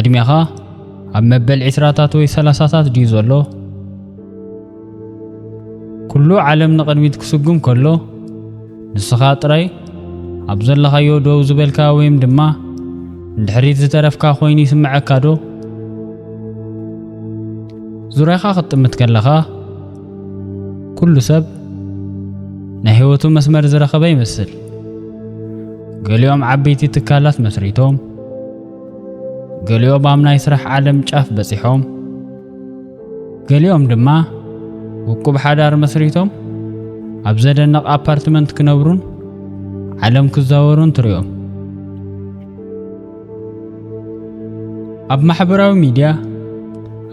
ዕድሜኻ ኣብ መበል 20ታት ወይ 30ታት ድዩ ዘሎ? ኩሉ ዓለም ንቕድሚት ክስጉም ከሎ ንስኻ ጥራይ ኣብ ዘለኻዮ ደው ዝበልካ ወይም ድማ እንድሕሪት ዝተረፍካ ኮይኑ ይስምዓካ ዶ? ዙርያኻ ክትጥምት ከለኻ ኩሉ ሰብ ናይ ህይወቱ መስመር ዝረኸበ ይመስል። ገሊኦም ዓበይቲ ትካላት መስሪቶም፣ ገሊኦም ኣብ ናይ ስራሕ ዓለም ጫፍ በፂሖም፣ ገሊኦም ድማ ውቁብ ሓዳር መስሪቶም ኣብ ዘደንቕ ኣፓርትመንት ክነብሩን ዓለም ክዛወሩን ትሪኦም። ኣብ ማሕበራዊ ሚድያ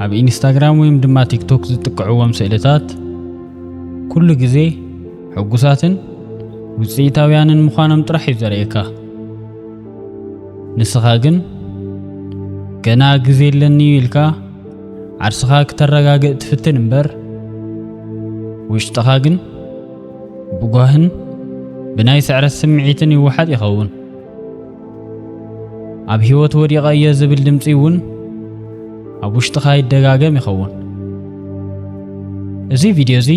ኣብ ኢንስታግራም ወይም ድማ ቲክቶክ ዝጥቅዕዎም ስእልታት ኩሉ ግዜ ሕጉሳትን ውፅኢታውያንን ምዃኖም ጥራሕ እዩ ዘርእየካ። ንስኻ ግን ገና ግዜ የለኒ ኢልካ ዓርስኻ ክተረጋግእ ትፍትን እምበር ውሽጥኻ ግን ብጓህን ብናይ ስዕረት ስምዒትን ይወሓጥ ይኸውን። ኣብ ህይወት ወዲቐ እየ ዝብል ድምፂ እውን ኣብ ውሽጥኻ ይደጋገም ይኸውን። እዚ ቪድዮ እዚ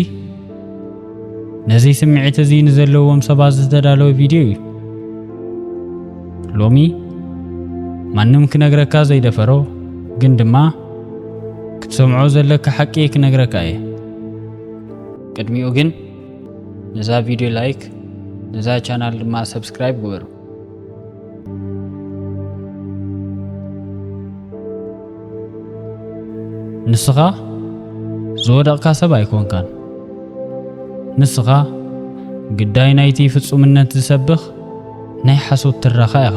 ነዚ ስምዒት እዚ ንዘለዎም ሰባት ዝተዳለወ ቪድዮ እዩ። ሎሚ ማንም ክነግረካ ዘይደፈሮ ግን ድማ ክትሰምዖ ዘለካ ሓቂ ክነግረካ እየ። ቅድሚኡ ግን ነዛ ቪድዮ ላይክ፣ ነዛ ቻናል ድማ ሰብስክራይብ ግበሩ። ንስኻ ዝወደቕካ ሰብ ኣይኮንካን። ንስኻ ግዳይ ናይቲ ፍጹምነት ዝሰብኽ ናይ ሓሶት ትረኻ ኢኻ።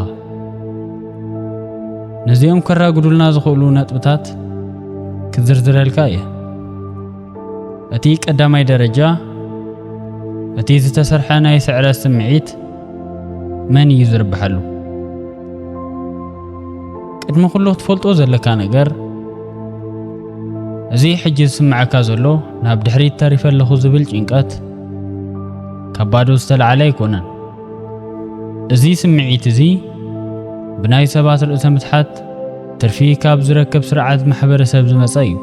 ነዚኦም ከራጉዱልና ዝኽእሉ ነጥብታት ክዝርዝረልካ እየ። እቲ ቀዳማይ ደረጃ እቲ ዝተሰርሐ ናይ ስዕረት ስምዒት መን እዩ ዝርብሓሉ? ቅድሚ ኩሉ ክትፈልጦ ዘለካ ነገር እዚ ሕጂ ዝስምዓካ ዘሎ ናብ ድሕሪት ተሪፈ ኣለኹ ዝብል ጭንቀት ከባዶ ዝተለዓለ ኣይኮነን። እዚ ስምዒት እዚ ብናይ ሰባት ርእሰ ምትሓት ትርፊ ካብ ዝረከብ ስርዓት ማሕበረሰብ ዝመፀ እዩ።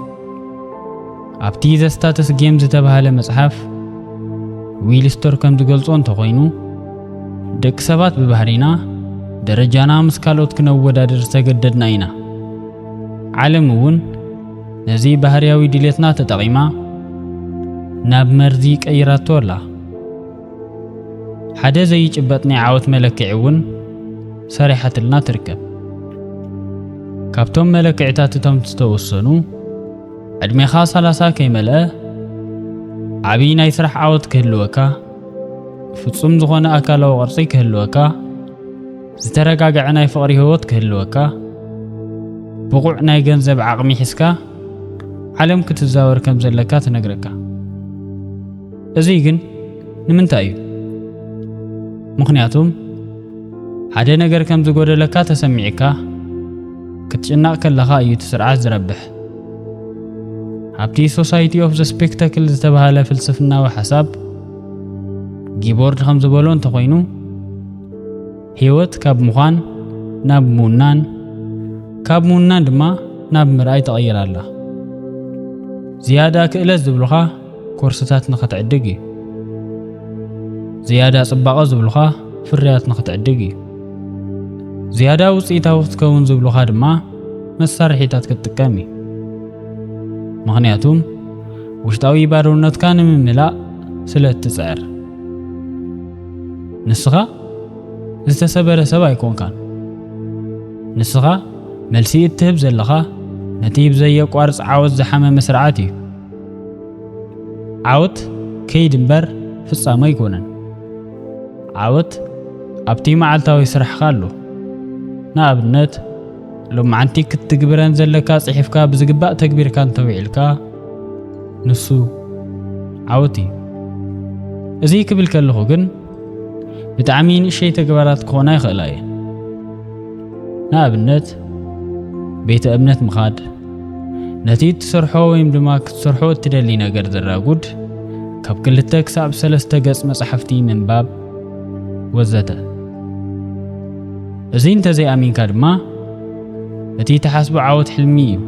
ኣብቲ ዘ ስታተስ ጌም ዝተባሃለ መጽሓፍ ዊል ስቶር ከም ዝገልጾ እንተኾይኑ ደቂ ሰባት ብባህሪና ደረጃና ምስ ካልኦት ክነወዳድር ዝተገደድና ኢና። ዓለም እውን ነዚ ባህርያዊ ድሌትና ተጠቒማ ናብ መርዚ ቀይራቶ ኣላ። ሓደ ዘይጭበጥ ናይ ዓወት መለክዒ እውን ሰሪሓትልና ትርከብ። ካብቶም መለክዒታት እቶም ዝተወሰኑ ዕድሜኻ 30 ከይመልአ ዓብይ ናይ ስራሕ ዓወት ክህልወካ፣ ፍጹም ዝኾነ ኣካላዊ ቅርጺ ክህልወካ፣ ዝተረጋግዐ ናይ ፍቕሪ ህይወት ክህልወካ፣ ብቑዕ ናይ ገንዘብ ዓቕሚ ሒዝካ ዓለም ክትዛወር ከም ዘለካ ትነግረካ። እዚ ግን ንምንታይ እዩ? ምክንያቱም ሓደ ነገር ከም ዝጎደለካ ተሰሚዕካ ክትጭናቕ ከለኻ እዩ እቲ ስርዓት ዝረብሕ። ኣብቲ ሶሳይቲ ኦፍ ዘ ስፔክታክል ዝተባሃለ ፍልስፍናዊ ሓሳብ ጊቦርድ ከም ዝበሎ እንተኾይኑ ህይወት ካብ ምዃን ናብ ምውናን፣ ካብ ምውናን ድማ ናብ ምርኣይ ተቐይራ ኣላ። ዝያዳ ክእለት ዝብሉኻ ኮርስታት ንኽትዕድግ እዩ። ዝያዳ ጽባቐ ዝብሉኻ ፍርያት ንኽትዕድግ እዩ። ዝያዳ ውፅኢታዊ ክትከውን ዝብሉኻ ድማ መሳርሒታት ክትጥቀም እዩ። ምክንያቱም ውሽጣዊ ባዶነትካ ንምምላእ ስለ እትፅዕር። ንስኻ ዝተሰበረ ሰብ ኣይኮንካን። ንስኻ መልሲ እትህብ ዘለኻ ነቲ ብዘየቋርጽ ዓወት ዝሓመመ ስርዓት እዩ። ዓወት ከይድ እምበር ፍጻመ ኣይኮነን። ዓወት ኣብቲ መዓልታዊ ስራሕኻ ኣሎ። ንኣብነት ሎማዓንቲ ክትግብረን ዘለካ ጽሒፍካ ብዝግባእ ተግቢርካ እንተውዒልካ ንሱ ዓወት እዩ። እዚ ክብል ከለኹ ግን ብጣዕሚ ንእሽተይ ተግባራት ክኾና ይኽእላ እየን። ንኣብነት ቤተ እምነት ምኻድ፣ ነቲ እትሰርሖ ወይም ድማ ክትሰርሖ እትደሊ ነገር ዘራጉድ ካብ 2 ክሳብ 3 ገጽ መጽሓፍቲ ምንባብ ወዘተ። እዚ እንተዘይኣሚንካ ድማ እቲ ተሓስቡ ዓወት ሕልሚ እዩ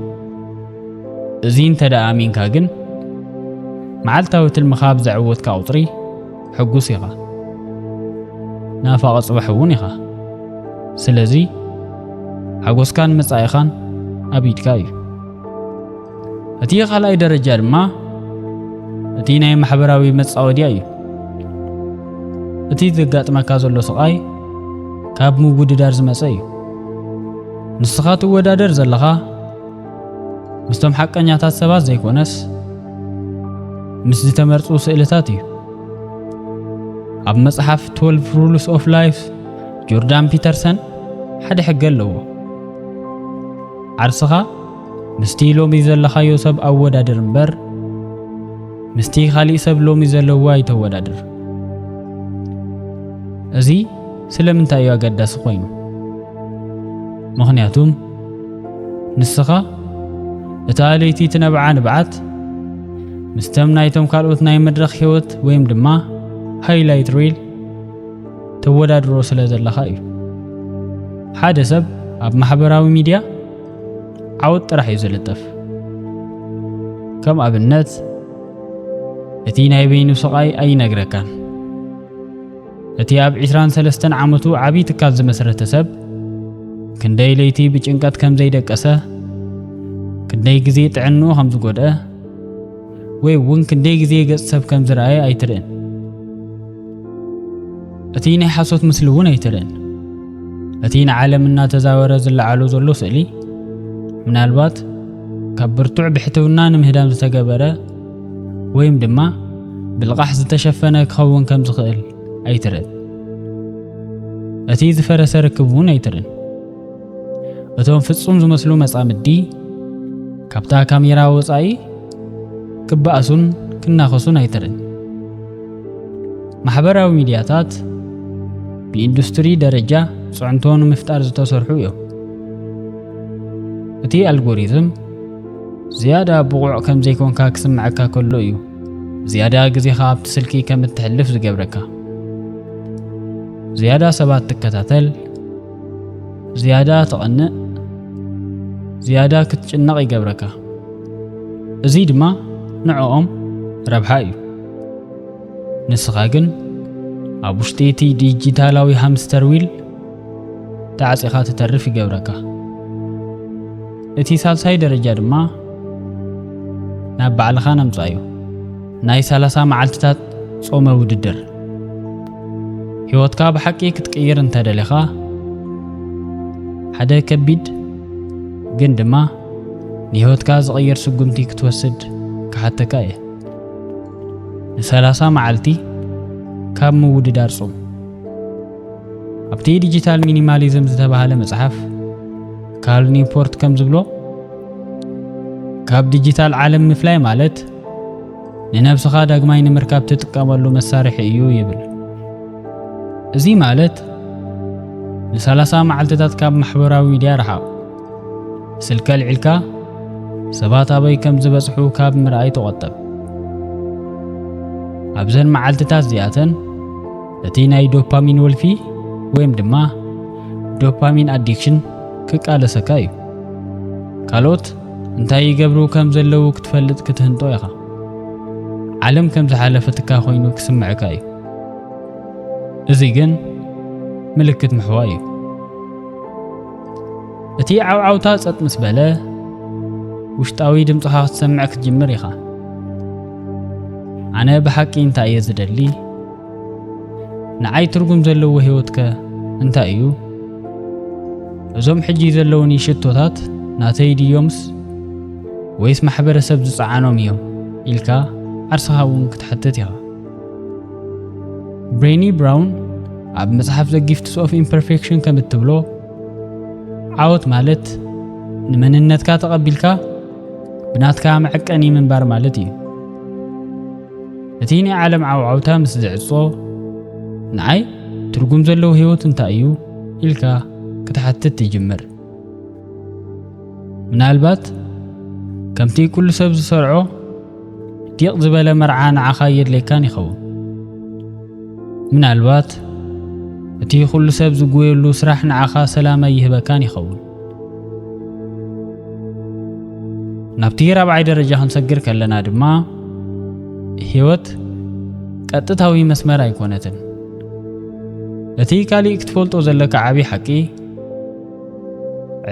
እዚ እንተደኣሚንካ ግን መዓልታዊ ትልምኻ ብዘዕወትካ ቁጥሪ ሕጉስ ኢኻ ናፋቐ ጽባሕ እውን ኢኻ ስለዚ ሓጎስካን መጻኢኻን ኣብ ኢድካ እዩ እቲ ካልኣይ ደረጃ ድማ እቲ ናይ ማሕበራዊ መጻወድያ እዩ እቲ ዘጋጥመካ ዘሎ ስቃይ ካብ ምውድዳር ዝመጸ እዩ ንስኻ ትወዳደር ዘለኻ ምስቶም ሓቀኛታት ሰባት ዘይኮነስ ምስ ዝተመርጹ ስእልታት እዩ ኣብ መጽሓፍ 12 Rules of Life ጆርዳን ፒተርሰን ሓደ ሕጊ ኣለዎ ዓርስኻ ምስቲ ሎሚ ዘለኻዮ ሰብ ኣወዳድር እምበር ምስቲ ካሊእ ሰብ ሎሚ ዘለዎ ኣይተወዳድር እዚ ስለምንታይ እዩ ኣገዳሲ ኮይኑ ምክንያቱም ንስኻ እታ ለይቲ ትነብዓ ንብዓት ምስተም ናይቶም ካልኦት ናይ መድረኽ ህይወት ወይም ድማ ሃይላይት ሪል ተወዳድሮ ስለ ዘለኻ እዩ ሓደ ሰብ ኣብ ማሕበራዊ ሚድያ ዓወት ጥራሕ እዩ ዝልጥፍ ከም ኣብነት እቲ ናይ በይኑ ስቃይ ኣይነግረካን እቲ ኣብ 23 ዓመቱ ዓብይ ትካል ዝመሰረተ ሰብ ክንደይ ለይቲ ብጭንቀት ከም ዘይደቀሰ ክንደይ ግዜ ጥዕንኡ ከም ዝጎድአ ወይ እውን ክንደይ ግዜ ገጽ ሰብ ከም ዝረኣየ ኣይትርእን እቲ ናይ ሓሶት ምስሊ እውን ኣይትርእን እቲ ንዓለም እናተዛወረ ዝለዓሎ ዘሎ ስእሊ ምናልባት ካብ ብርቱዕ ብሕትውና ንምህዳም ዝተገበረ ወይም ድማ ብልቃሕ ዝተሸፈነ ክኸውን ከም ዝኽእል ኣይትርእን እቲ ዝፈረሰ ርክብ እውን ኣይትርእን እቶም ፍጹም ዝመስሉ መጻምዲ ካብታ ካሜራ ወጻኢ ክባኣሱን ክናኸሱን ኣይትርእን ማሕበራዊ ሚድያታት ብኢንዱስትሪ ደረጃ ጽዕንቶን ምፍጣር ዝተሰርሑ እዮም እቲ ኣልጎሪዝም ዝያዳ ብቑዕ ከም ዘይኮንካ ክስምዓካ ከሎ እዩ ዝያዳ ግዜኻ ኣብቲ ስልኪ ከም እትሕልፍ ዝገብረካ ዝያዳ ሰባት ትከታተል ዝያዳ ትቐንእ ዝያዳ ክትጭነቕ ይገብረካ እዚ ድማ ንዕኦም ረብሓ እዩ ንስኻ ግን ኣብ ውሽጢ እቲ ዲጂታላዊ ሃምስተር ዊል ተዓጺኻ ትተርፍ ይገብረካ እቲ ሳልሳይ ደረጃ ድማ ናብ ባዕልኻ ነምጻዩ ናይ 30 መዓልትታት ጾመ ውድድር ህይወትካ ብሓቂ ክትቀይር እንተደለኻ ሓደ ከቢድ ግን ድማ ንህይወትካ ዝቀይር ስጉምቲ ክትወስድ ክሓተካ እየ ን30 መዓልቲ ካብ ምውድዳር ጾም ኣብቲ ዲጂታል ሚኒማሊዝም ዝተባሃለ መጽሓፍ ካል ኒውፖርት ከም ዝብሎ ካብ ዲጂታል ዓለም ምፍላይ ማለት ንነብስኻ ዳግማይ ንምርካብ ትጥቀመሉ መሳርሒ እዩ ይብል እዚ ማለት ን30 መዓልትታት ካብ ማሕበራዊ ሚድያ ረሓቕ ስልከ ልዕልካ ሰባት ኣበይ ከም ዝበጽሑ ካብ ምርኣይ ተቆጠብ ኣብዘን መዓልትታት እዚኣተን እቲ ናይ ዶፓሚን ወልፊ ወይም ድማ ዶፓሚን አዲክሽን ክቃለሰካ እዩ ካልኦት እንታይ ይገብሩ ከም ዘለው ክትፈልጥ ክትህንጦ ኢኻ ዓለም ከም ዝሓለፈትካ ኮይኑ ክስምዓካ እዩ እዚ ግን ምልክት ምሕዋ እዩ እቲ ዓውዓውታ ጸጥ ምስ በለ ውሽጣዊ ድምጽኻ ክትሰምዕ ክትጅምር ኢኻ ኣነ ብሓቂ እንታይ እየ ዝደሊ ንዓይ ትርጉም ዘለዎ ህይወትከ እንታይ እዩ እዞም ሕጂ ዘለውኒ ሽቶታት ናተይ ድዮምስ ወይስ ማሕበረሰብ ዝጸዓኖም እዮም ኢልካ ዓርስኻ እውን ክትሕትት ኢኻ ብሬኒ ብራውን ኣብ መጽሓፍ ዘ ጊፍትስ ኦፍ ኢምፐርፌክሽን ከም እትብሎ ዓወት ማለት ንመንነትካ ተቐቢልካ ብናትካ መዐቀኒ ምንባር ማለት እዩ እቲ ናይ ዓለም ዓውዓውታ ምስ ዝዕጾ ንዓይ ትርጉም ዘለዎ ህይወት እንታይ እዩ ኢልካ ክትሕትት ትጅምር ምናልባት ከምቲ ኩሉ ሰብ ዝሰርዖ ዲቕ ዝበለ መርዓ ንዓኻ የድለይካን ይኸውን ምናልባት እቲ ኩሉ ሰብ ዝጎየሉ ስራሕ ንዓኻ ሰላም ይህበካን ይኸውን ናብቲ ራብዓይ ደረጃ ክንሰግር ከለና ድማ ህይወት ቀጥታዊ መስመር ኣይኮነትን እቲ ካሊእ ክትፈልጦ ዘለካ ዓቢ ሓቂ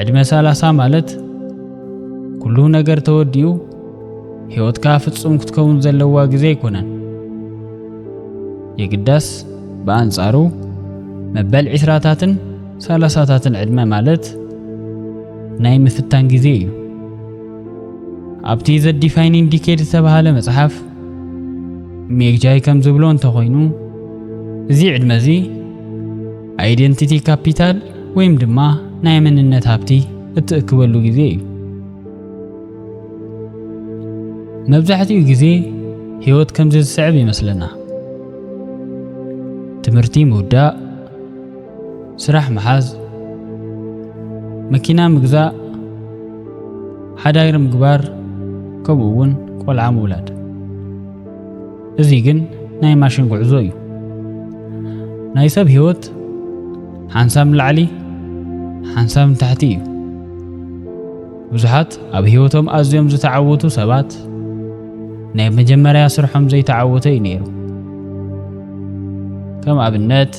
ዕድመ 30 ማለት ኩሉ ነገር ተወዲኡ ህይወትካ ፍጹም ክትከውን ዘለዋ ግዜ ኣይኮነን የግዳስ በአንጻሩ መበል 20ታትን 30ታትን ዕድመ ማለት ናይ ምፍታን ግዜ እዩ ኣብቲ ዘ ዲፋይኒንግ ዲኬድ ዝተባሃለ መጽሓፍ ሜግጃይ ከም ዝብሎ እንተኾይኑ እዚ ዕድመ እዚ አይደንቲቲ ካፒታል ወይም ድማ ናይ መንነት ሃብቲ እትእክበሉ ግዜ እዩ መብዛሕትኡ ግዜ ህይወት ከም ዝስዕብ ይመስለና ትምህርቲ ምውዳእ ስራሕ መሓዝ መኪና ምግዛእ ሓዳይር ምግባር ከምኡውን ቆልዓ ምውላድ እዚ ግን ናይ ማሽን ጉዕዞ እዩ ናይ ሰብ ህይወት ሓንሳም ላዕሊ ሓንሳም ታሕቲ እዩ ብዙሓት ኣብ ህይወቶም ኣዝዮም ዝተዓወቱ ሰባት ናይ መጀመርያ ስርሖም ዘይተዓወተ እዩ ነይሩ ከም ኣብነት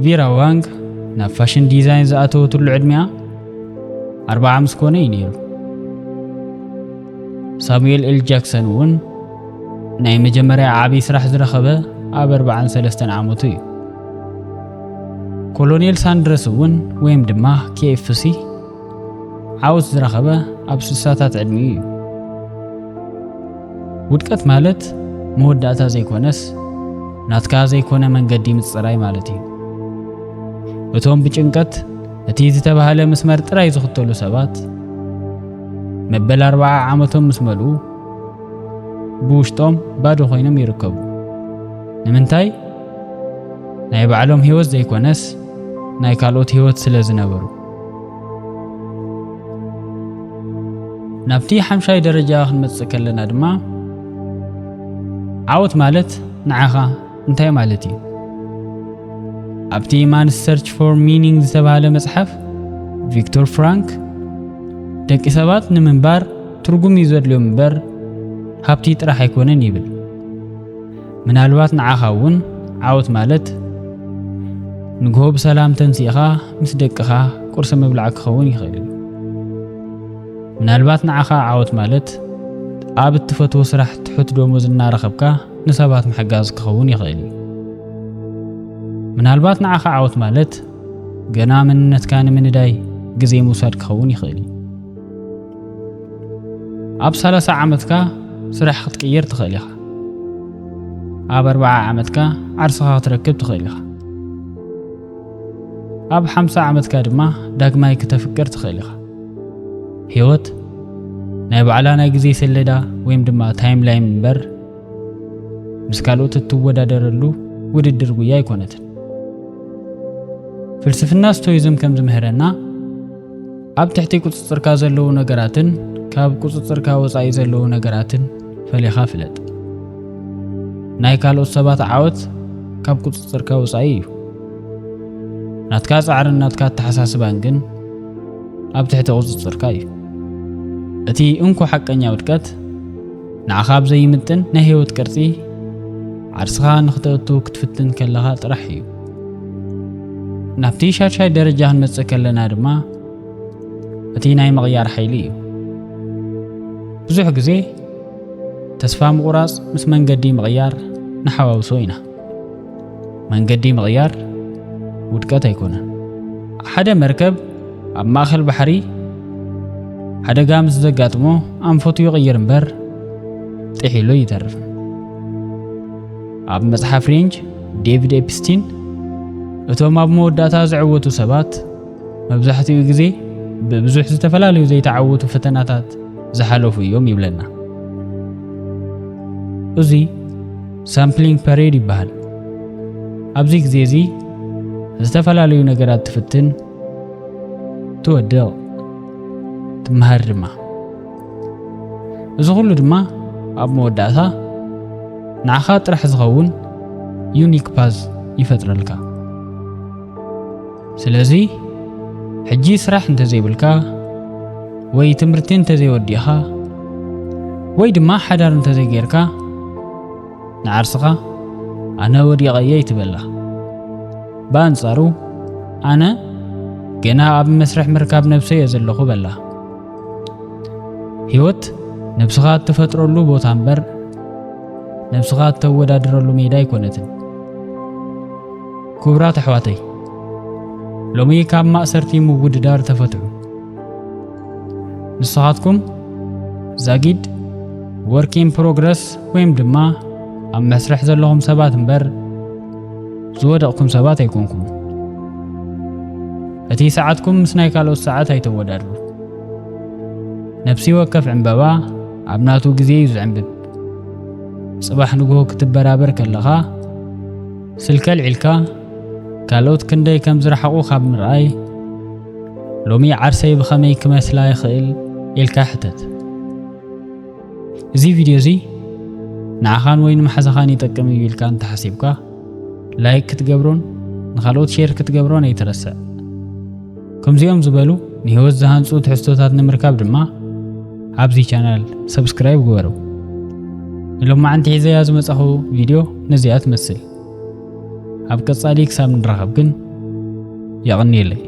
ቪራ ዋንግ ናብ ፋሽን ዲዛይን ዝኣተወትሉ ዕድሚያ 45 ኮነ እዩ ነይሩ ሳሙኤል ኤል ጃክሰን እውን ናይ መጀመርያ ዓቢ ስራሕ ዝረኸበ ኣብ 43 ዓመቱ እዩ ኮሎኔል ሳንድረስ እውን ወይም ድማ KFC ዓወት ዝረኸበ ኣብ 60ታት ዕድሚኡ እዩ ውድቀት ማለት መወዳእታ ዘይኮነስ ናትካ ዘይኮነ መንገዲ ምጽራይ ማለት እዩ እቶም ብጭንቀት እቲ ዝተባሃለ መስመር ጥራይ ዝኽተሉ ሰባት መበል 40 ዓመቶም ምስ መልኡ ብውሽጦም ባዶ ኮይኖም ይርከቡ ንምንታይ ናይ ባዕሎም ህይወት ዘይኮነስ ናይ ካልኦት ህይወት ስለ ዝነበሩ ናብቲ ሓምሻይ ደረጃ ክንመጽእ ከለና ድማ ዓወት ማለት ንዓኻ እንታይ ማለት እዩ ኣብቲ ማንስ ሰርች ፎር ሚኒንግ ዝተባሃለ መጽሓፍ ቪክቶር ፍራንክ ደቂ ሰባት ንምንባር ትርጉም ይዘድልዮም እምበር ሃብቲ ጥራሕ ኣይኮነን ይብል ምናልባት ንዓኻ እውን ዓወት ማለት ንግሆ ብሰላም ተንሲእኻ ምስ ደቅኻ ቁርሲ ምብላዕ ክኸውን ይኽእል እዩ ምናልባት ንዓኻ ዓወት ማለት ኣብ እትፈትዎ ስራሕ ትሑት ደሞዝ እናረኸብካ ንሰባት ምሕጋዝ ክኸውን ይኽእል እዩ ምናልባት ንዓኻ ዓወት ማለት ገና መንነትካ ንምንዳይ ግዜ ምውሳድ ክኸውን ይኽእል እዩ ኣብ 30 ዓመትካ ስራሕ ክትቅየር ትኽእል ኢኻ ኣብ 40 ዓመትካ ዓርስኻ ክትረክብ ትኽእል ኢኻ ኣብ 50 ዓመትካ ድማ ዳግማይ ክትፍቅር ትኽእል ኢኻ ህይወት ናይ ባዕላ ናይ ግዜ ሰሌዳ ወይም ድማ ታይም ላይን እምበር ምስ ካልኦት እትወዳደረሉ ውድድር ጉያ ኣይኮነትን ፍልስፍና ስቶይዝም ከም ዝምህረና ኣብ ትሕቲ ቁጽጽርካ ዘለዉ ነገራትን ካብ ቁጽጽርካ ወጻኢ ዘለዉ ነገራትን ፈሊኻ ፍለጥ ናይ ካልኦት ሰባት ዓወት ካብ ቁጽጽርካ ወጻኢ እዩ ናትካ ጻዕርን ናትካ ተሓሳስባን ግን ኣብ ትሕቲ ቁጽጽርካ እዩ እቲ እንኩ ሓቀኛ ውድቀት ንዓኻ ብዘይምጥን ናይ ህይወት ቅርጺ ዓርስኻ ንኽተእቱ ክትፍትን ከለኻ ጥራሕ እዩ ናብቲ ሻድሻይ ደረጃ ክንመጽእ ከለና ድማ እቲ ናይ ምቕያር ሓይሊ እዩ ብዙሕ ግዜ ተስፋ ምቑራጽ ምስ መንገዲ ምቕያር ንሓዋውሶ ኢና መንገዲ ምቕያር ውድቀት ኣይኮነን ሓደ መርከብ ኣብ ማእኸል ባሕሪ ሓደጋ ምስ ዘጋጥሞ ኣንፈቱ ይቕይር እምበር ጥሒሉ ይተርፍ ኣብ መጽሓፍ ሬንጅ ዴቪድ ኤፕስቲን እቶም ኣብ መወዳእታ ዝዕወቱ ሰባት መብዛሕትኡ ግዜ ብብዙሕ ዝተፈላለዩ ዘይተዓወቱ ፈተናታት ዝሓለፉ እዮም ይብለና እዚ ሳምፕሊንግ ፐሬድ ይበሃል ኣብዚ ግዜ እዚ ዝተፈላለዩ ነገራት ትፍትን ትወድቕ ትመሃር ድማ እዚ ኩሉ ድማ ኣብ መወዳእታ ንዓኻ ጥራሕ ዝኸውን ዩኒክ ፓዝ ይፈጥረልካ ስለዚ ሕጂ ስራሕ እንተዘይብልካ ወይ ትምህርቲ እንተዘይወዲኻ ወይ ድማ ሓዳር እንተዘይጌርካ ንዓርስኻ ኣነ ወዲቐየ ይትበላ በአንጻሩ ኣነ ገና ኣብ መስርሕ ምርካብ ነብሰይ ዘለኹ በላ ህይወት ነብስኻ እትፈጥረሉ ቦታ እምበር ነብስኻ እተወዳድረሉ ሜዳ ኣይኮነትን ክቡራት ኣሕዋተይ ሎሚ ካብ ማእሰርቲ ምውድዳር ተፈትሑ ንስኻትኩም ዛጊድ ወርክ ኢን ፕሮግረስ ወይም ድማ ኣብ መስርሕ ዘለኹም ሰባት እምበር ዝወደቕኩም ሰባት ኣይኮንኩም እቲ ሰዓትኩም ምስ ናይ ካልኦት ሰዓት ኣይተወዳድሩ ነፍሲ ወከፍ ዕንበባ ኣብ ናቱ ግዜ እዩ ዝዕንብብ ጽባሕ ንግሆ ክትበራበር ከለኻ ስልከል ዒልካ ካልኦት ክንደይ ከም ዝረሓቑ ካብ ምርኣይ ሎሚ ዓርሰይ ብኸመይ ክመስላ ይኽእል ኢልካ ሕተት እዚ ቪድዮ እዚ ንዓኻን ወይ ንማሕዛኻን ይጠቅም እዩ ኢልካ እንተሓሲብካ ላይክ ክትገብሮን ንኻልኦት ሼር ክትገብሮን ኣይትረስዕ ከምዚኦም ዝበሉ ንህይወት ዝሃንፁ ትሕዝቶታት ንምርካብ ድማ ኣብዚ ቻናል ሰብስክራይብ ግበሩ ኢሎም ሒዘ ዝመፀኹ ቪድዮ ነዚኣ ትመስል ኣብ ቀጻሊ ክሳብ ንራኸብ ግን ይቕኒየለይ